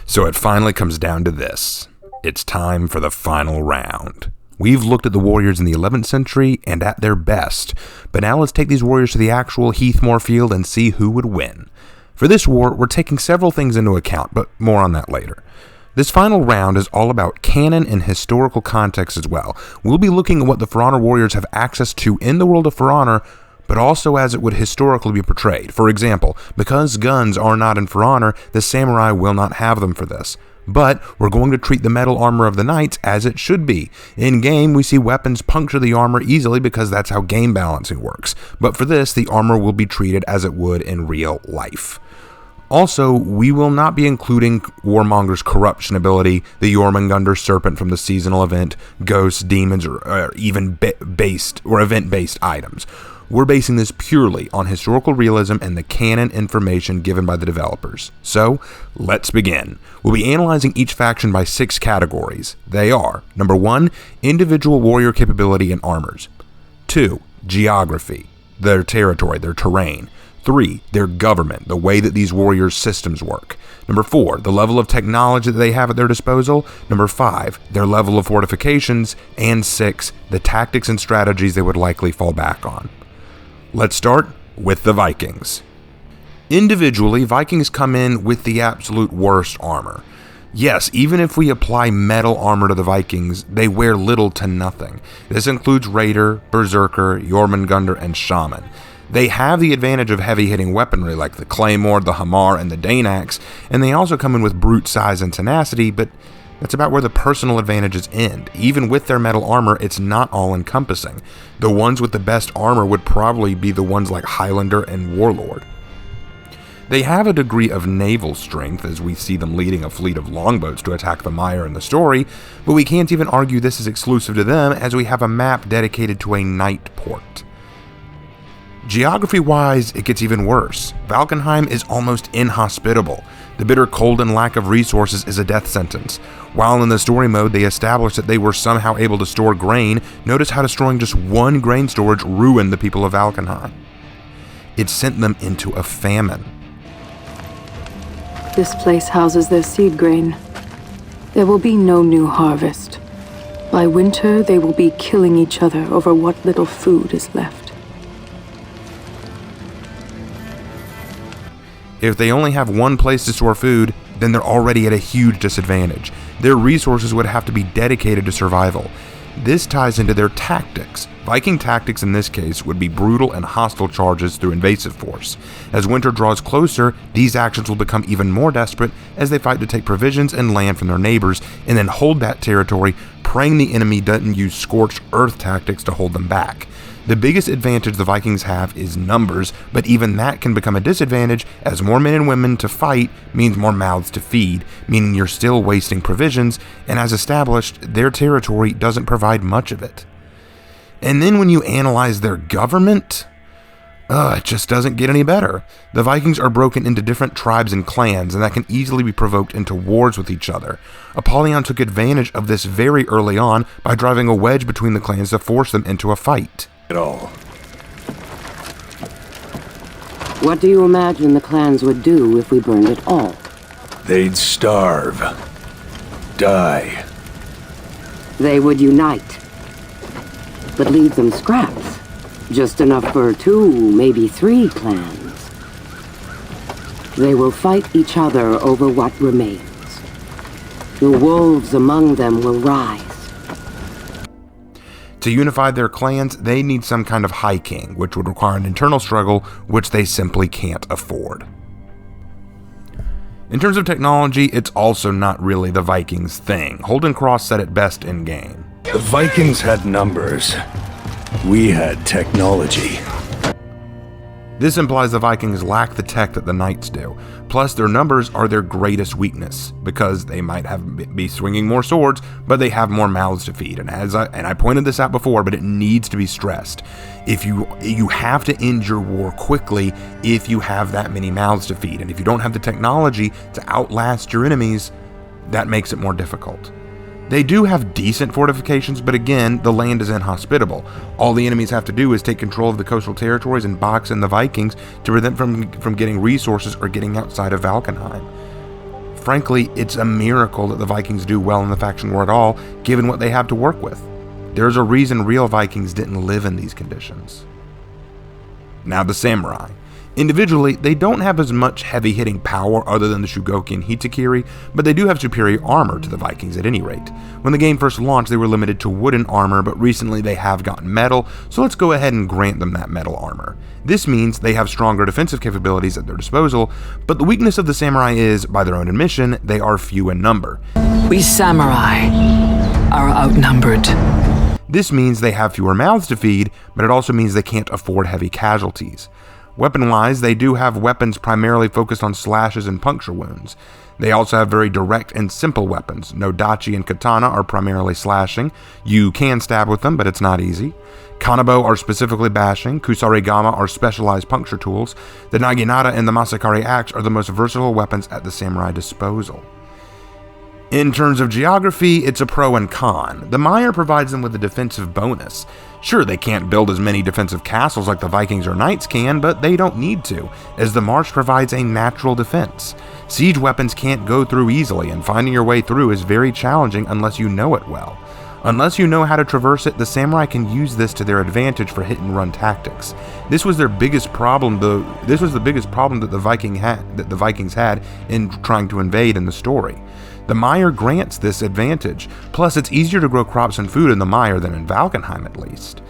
So it finally comes down to this. It's time for the final round. We've looked at the warriors in the 11th century and at their best, but now let's take these warriors to the actual Heathmoor field and see who would win. For this war, we're taking several things into account, but more on that later. This final round is all about canon and historical context as well. We'll be looking at what the For Honor warriors have access to in the world of For Honor, but also as it would historically be portrayed. For example, because guns are not in For Honor, the samurai will not have them for this. But we're going to treat the metal armor of the knights as it should be. In game, we see weapons puncture the armor easily because that's how game balancing works. But for this, the armor will be treated as it would in real life. Also, we will not be including Warmonger's corruption ability, the Jormungandr serpent from the seasonal event, ghosts, demons, or even event-based items. We're basing this purely on historical realism and the canon information given by the developers. So, let's begin. We'll be analyzing each faction by 6 categories. They are: number 1, individual warrior capability and armors. 2, geography, their territory, their terrain. 3, their government, the way that these warriors' systems work. Number 4, the level of technology that they have at their disposal. Number 5, their level of fortifications. And 6, the tactics and strategies they would likely fall back on. Let's start with the Vikings. Individually, Vikings come in with the absolute worst armor. Yes, even if we apply metal armor to the Vikings, they wear little to nothing. This includes Raider, Berserker, Jormungandr, and Shaman. They have the advantage of heavy-hitting weaponry like the Claymore, the Hamar, and the Danax, and they also come in with brute size and tenacity, but that's about where the personal advantages end. Even with their metal armor, it's not all-encompassing. The ones with the best armor would probably be the ones like Highlander and Warlord. They have a degree of naval strength, as we see them leading a fleet of longboats to attack the Mire in the story, but we can't even argue this is exclusive to them, as we have a map dedicated to a night port. Geography-wise, it gets even worse. Valkenheim is almost inhospitable. The bitter cold and lack of resources is a death sentence. While in the story mode they established that they were somehow able to store grain, notice how destroying just one grain storage ruined the people of Valkenheim. It sent them into a famine. This place houses their seed grain. There will be no new harvest. By winter, they will be killing each other over what little food is left. If they only have one place to store food, then they're already at a huge disadvantage. Their resources would have to be dedicated to survival. This ties into their tactics. Viking tactics in this case would be brutal and hostile charges through invasive force. As winter draws closer, these actions will become even more desperate as they fight to take provisions and land from their neighbors and then hold that territory, praying the enemy doesn't use scorched earth tactics to hold them back. The biggest advantage the Vikings have is numbers, but even that can become a disadvantage as more men and women to fight means more mouths to feed, meaning you're still wasting provisions, and as established, their territory doesn't provide much of it. And then when you analyze their government, it just doesn't get any better. The Vikings are broken into different tribes and clans, and that can easily be provoked into wars with each other. Apollyon took advantage of this very early on by driving a wedge between the clans to force them into a fight. At all. What do you imagine the clans would do if we burned it all? They'd starve. Die. They would unite. But leave them scraps. Just enough for 2, maybe 3 clans. They will fight each other over what remains. The wolves among them will rise. To unify their clans, they need some kind of High King, which would require an internal struggle, which they simply can't afford. In terms of technology, it's also not really the Vikings' thing. Holden Cross said it best in game. The Vikings had numbers. We had technology. This implies the Vikings lack the tech that the Knights do. Plus, their numbers are their greatest weakness, because they might be swinging more swords, but they have more mouths to feed. And I pointed this out before, but it needs to be stressed. If you have to end your war quickly if you have that many mouths to feed, and if you don't have the technology to outlast your enemies, that makes it more difficult. They do have decent fortifications, but again, the land is inhospitable. All the enemies have to do is take control of the coastal territories and box in the Vikings to prevent them from getting resources or getting outside of Valkenheim. frankly, it's a miracle that the Vikings do well in the faction war at all, given what they have to work with. There's a reason real Vikings didn't live in these conditions. Now the samurai. Individually, they don't have as much heavy-hitting power other than the Shugoki and Hitakiri, but they do have superior armor to the Vikings at any rate. When the game first launched, they were limited to wooden armor, but recently they have gotten metal, so let's go ahead and grant them that metal armor. This means they have stronger defensive capabilities at their disposal, but the weakness of the samurai is, by their own admission, they are few in number. We samurai are outnumbered. This means they have fewer mouths to feed, but it also means they can't afford heavy casualties. Weapon-wise, they do have weapons primarily focused on slashes and puncture wounds. They also have very direct and simple weapons. Nodachi and katana are primarily slashing. You can stab with them, but it's not easy. Kanabo are specifically bashing. Kusarigama are specialized puncture tools. The Naginata and the Masakari axe are the most versatile weapons at the samurai disposal. In terms of geography, it's a pro and con. The Mire provides them with a defensive bonus. Sure, they can't build as many defensive castles like the Vikings or Knights can, but they don't need to, as the marsh provides a natural defense. Siege weapons can't go through easily, and finding your way through is very challenging unless you know it well. Unless you know how to traverse it, the samurai can use this to their advantage for hit-and-run tactics. This was their biggest problem, This was the biggest problem that the Vikings had in trying to invade in the story. The Mire grants this advantage, plus it's easier to grow crops and food in the Mire than in Valkenheim at least.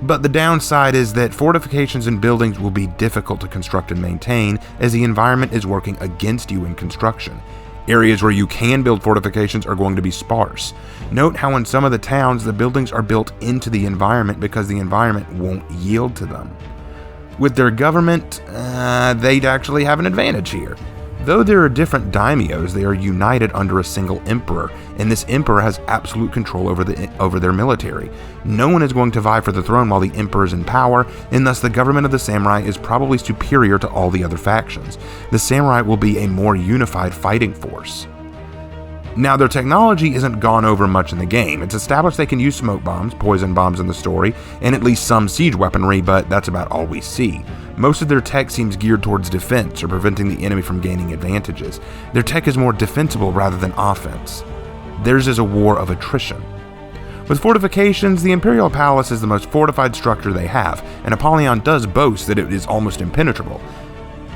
But the downside is that fortifications and buildings will be difficult to construct and maintain, as the environment is working against you in construction. Areas where you can build fortifications are going to be sparse. Note how in some of the towns the buildings are built into the environment because the environment won't yield to them. With their government, they'd actually have an advantage here. Though there are different daimyos, they are united under a single emperor, and this emperor has absolute control over their military. No one is going to vie for the throne while the emperor is in power, and thus the government of the samurai is probably superior to all the other factions. The samurai will be a more unified fighting force. Now, their technology isn't gone over much in the game. It's established they can use smoke bombs, poison bombs in the story, and at least some siege weaponry, but that's about all we see. Most of their tech seems geared towards defense or preventing the enemy from gaining advantages. Their tech is more defensible rather than offense. Theirs is a war of attrition. With fortifications, the Imperial Palace is the most fortified structure they have, and Apollyon does boast that it is almost impenetrable.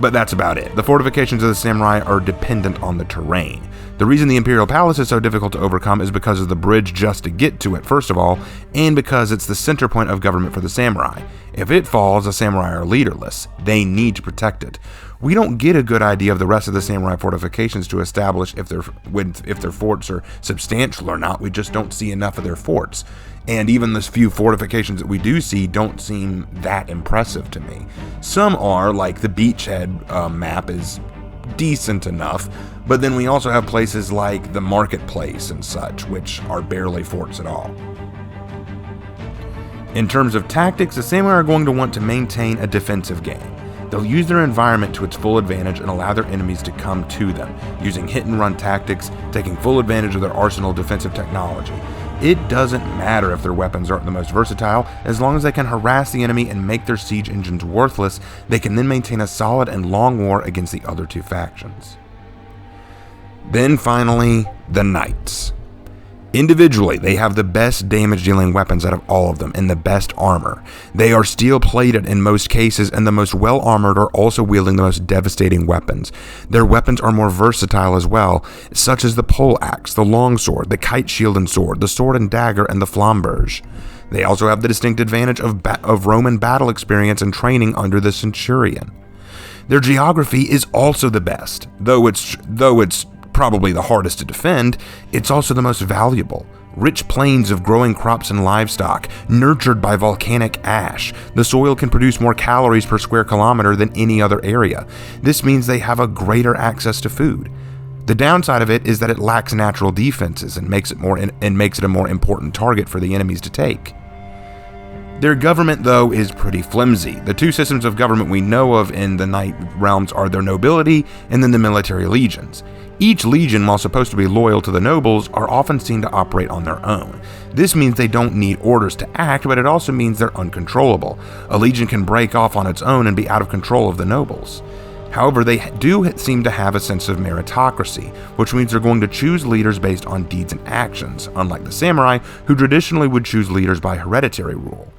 But that's about it. The fortifications of the samurai are dependent on the terrain. The reason the Imperial Palace is so difficult to overcome is because of the bridge just to get to it, first of all, and because it's the center point of government for the samurai. If it falls, the samurai are leaderless. They need to protect it. We don't get a good idea of the rest of the samurai fortifications to establish if their forts are substantial or not. We just don't see enough of their forts. And even the few fortifications that we do see don't seem that impressive to me. Some are, like the Beachhead map is decent enough, but then we also have places like the Marketplace and such, which are barely forts at all. In terms of tactics, the samurai are going to want to maintain a defensive game. They'll use their environment to its full advantage and allow their enemies to come to them, using hit-and-run tactics, taking full advantage of their arsenal of defensive technology. It doesn't matter if their weapons aren't the most versatile, as long as they can harass the enemy and make their siege engines worthless, they can then maintain a solid and long war against the other two factions. Then finally, the Knights. Individually, they have the best damage-dealing weapons out of all of them and the best armor. They are steel-plated in most cases, and the most well-armored are also wielding the most devastating weapons. Their weapons are more versatile as well, such as the pole axe, the longsword, the kite shield and sword, the sword and dagger, and the flamberge. They also have the distinct advantage of Roman battle experience and training under the centurion. Their geography is also the best, though it's probably the hardest to defend, it's also the most valuable. Rich plains of growing crops and livestock, nurtured by volcanic ash. The soil can produce more calories per square kilometer than any other area. This means they have a greater access to food. The downside of it is that it lacks natural defenses and makes it a more important target for the enemies to take. Their government, though, is pretty flimsy. The two systems of government we know of in the Knight realms are their nobility and then the military legions. Each legion, while supposed to be loyal to the nobles, are often seen to operate on their own. This means they don't need orders to act, but it also means they're uncontrollable. A legion can break off on its own and be out of control of the nobles. However, they do seem to have a sense of meritocracy, which means they're going to choose leaders based on deeds and actions, unlike the samurai, who traditionally would choose leaders by hereditary rule.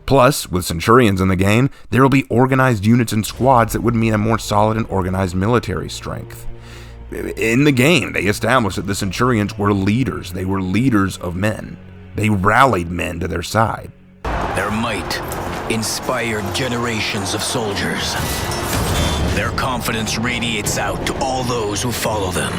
Plus, with centurions in the game, there will be organized units and squads that would mean a more solid and organized military strength. In the game, they established that the centurions were leaders. They were leaders of men. They rallied men to their side. Their might inspired generations of soldiers. Their confidence radiates out to all those who follow them.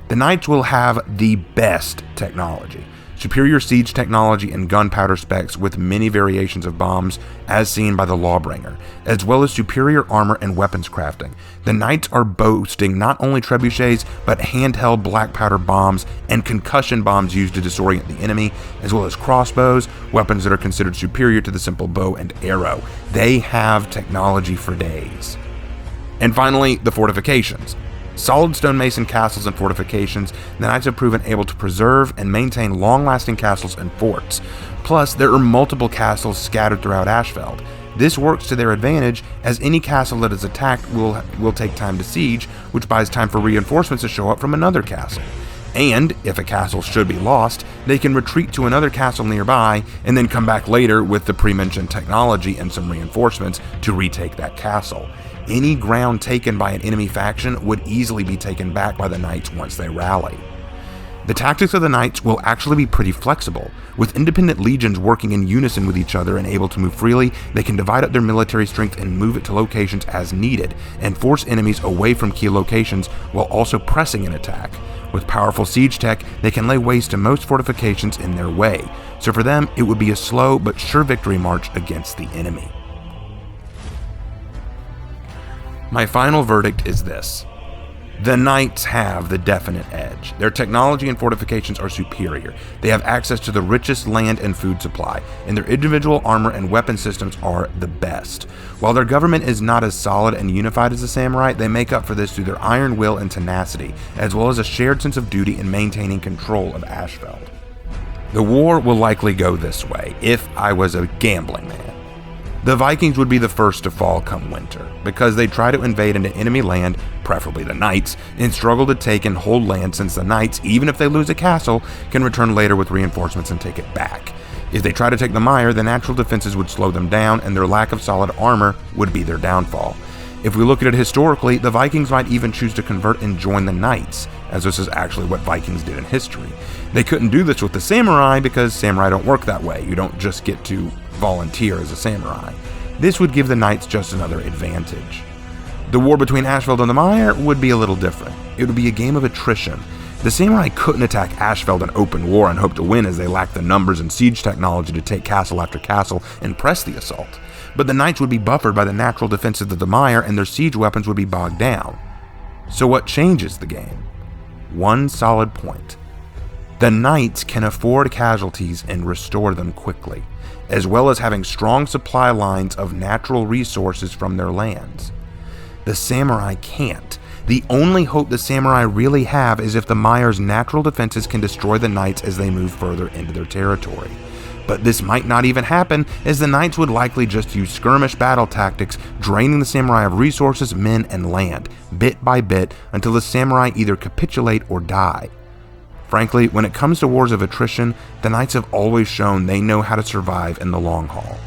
The knights will have the best technology. Superior siege technology and gunpowder specs with many variations of bombs as seen by the Lawbringer, as well as superior armor and weapons crafting. The knights are boasting not only trebuchets, but handheld black powder bombs and concussion bombs used to disorient the enemy, as well as crossbows, weapons that are considered superior to the simple bow and arrow. They have technology for days. And finally, the fortifications. Solid stonemason castles and fortifications, the knights have proven able to preserve and maintain long-lasting castles and forts. Plus, there are multiple castles scattered throughout Ashfeld. This works to their advantage, as any castle that is attacked will take time to siege, which buys time for reinforcements to show up from another castle. And, if a castle should be lost, they can retreat to another castle nearby, and then come back later with the pre-mentioned technology and some reinforcements to retake that castle. Any ground taken by an enemy faction would easily be taken back by the knights once they rally. The tactics of the knights will actually be pretty flexible. With independent legions working in unison with each other and able to move freely, they can divide up their military strength and move it to locations as needed, and force enemies away from key locations while also pressing an attack. With powerful siege tech, they can lay waste to most fortifications in their way, so for them it would be a slow but sure victory march against the enemy. My final verdict is this. The knights have the definite edge. Their technology and fortifications are superior. They have access to the richest land and food supply, and their individual armor and weapon systems are the best. While their government is not as solid and unified as the samurai, they make up for this through their iron will and tenacity, as well as a shared sense of duty in maintaining control of Ashfeld. The war will likely go this way, if I was a gambling man. The Vikings would be the first to fall come winter, because they try to invade into enemy land, preferably the knights, and struggle to take and hold land since the knights, even if they lose a castle, can return later with reinforcements and take it back. If they try to take the mire, the natural defenses would slow them down, and their lack of solid armor would be their downfall. If we look at it historically, the Vikings might even choose to convert and join the knights, as this is actually what Vikings did in history. They couldn't do this with the samurai because samurai don't work that way. You don't just get to volunteer as a samurai. This would give the knights just another advantage. The war between Ashfeld and the Mire would be a little different. It would be a game of attrition. The samurai couldn't attack Ashfeld in open war and hope to win, as they lacked the numbers and siege technology to take castle after castle and press the assault. But the knights would be buffered by the natural defenses of the Mire, and their siege weapons would be bogged down. So what changes the game? One solid point. The knights can afford casualties and restore them quickly, as well as having strong supply lines of natural resources from their lands. The samurai can't. The only hope the samurai really have is if the Mire's natural defenses can destroy the knights as they move further into their territory. But this might not even happen, as the knights would likely just use skirmish battle tactics, draining the samurai of resources, men, and land, bit by bit, until the samurai either capitulate or die. Frankly, when it comes to wars of attrition, the knights have always shown they know how to survive in the long haul.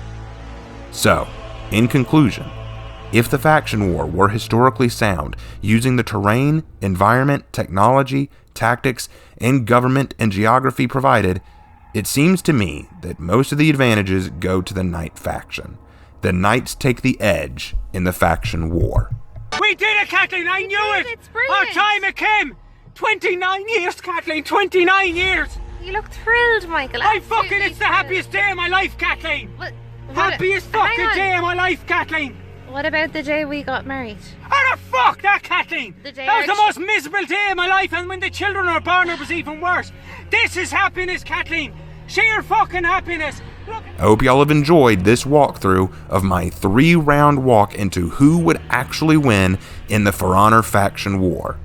So, in conclusion, if the faction war were historically sound, using the terrain, environment, technology, tactics, and government and geography provided, it seems to me that most of the advantages go to the knight faction. The knights take the edge in the faction war. We did it, Kathleen! I knew it! It's brilliant! Our time it came! 29 years, Kathleen! 29 years! You look thrilled, Michael. It's the happiest day of my life, Kathleen! Happiest fucking day of my life, Kathleen! What about the day we got married? Oh, fuck that, Kathleen! That was the most most miserable day of my life, and when the children were born, it was even worse. This is happiness, Kathleen! Sheer fucking happiness! Look. I hope y'all have enjoyed this walkthrough of my 3-round walk into who would actually win in the For Honor faction war.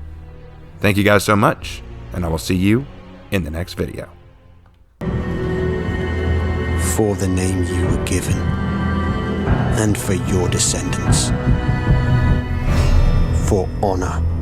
Thank you guys so much, and I will see you in the next video. For the name you were given, and for your descendants. for honor.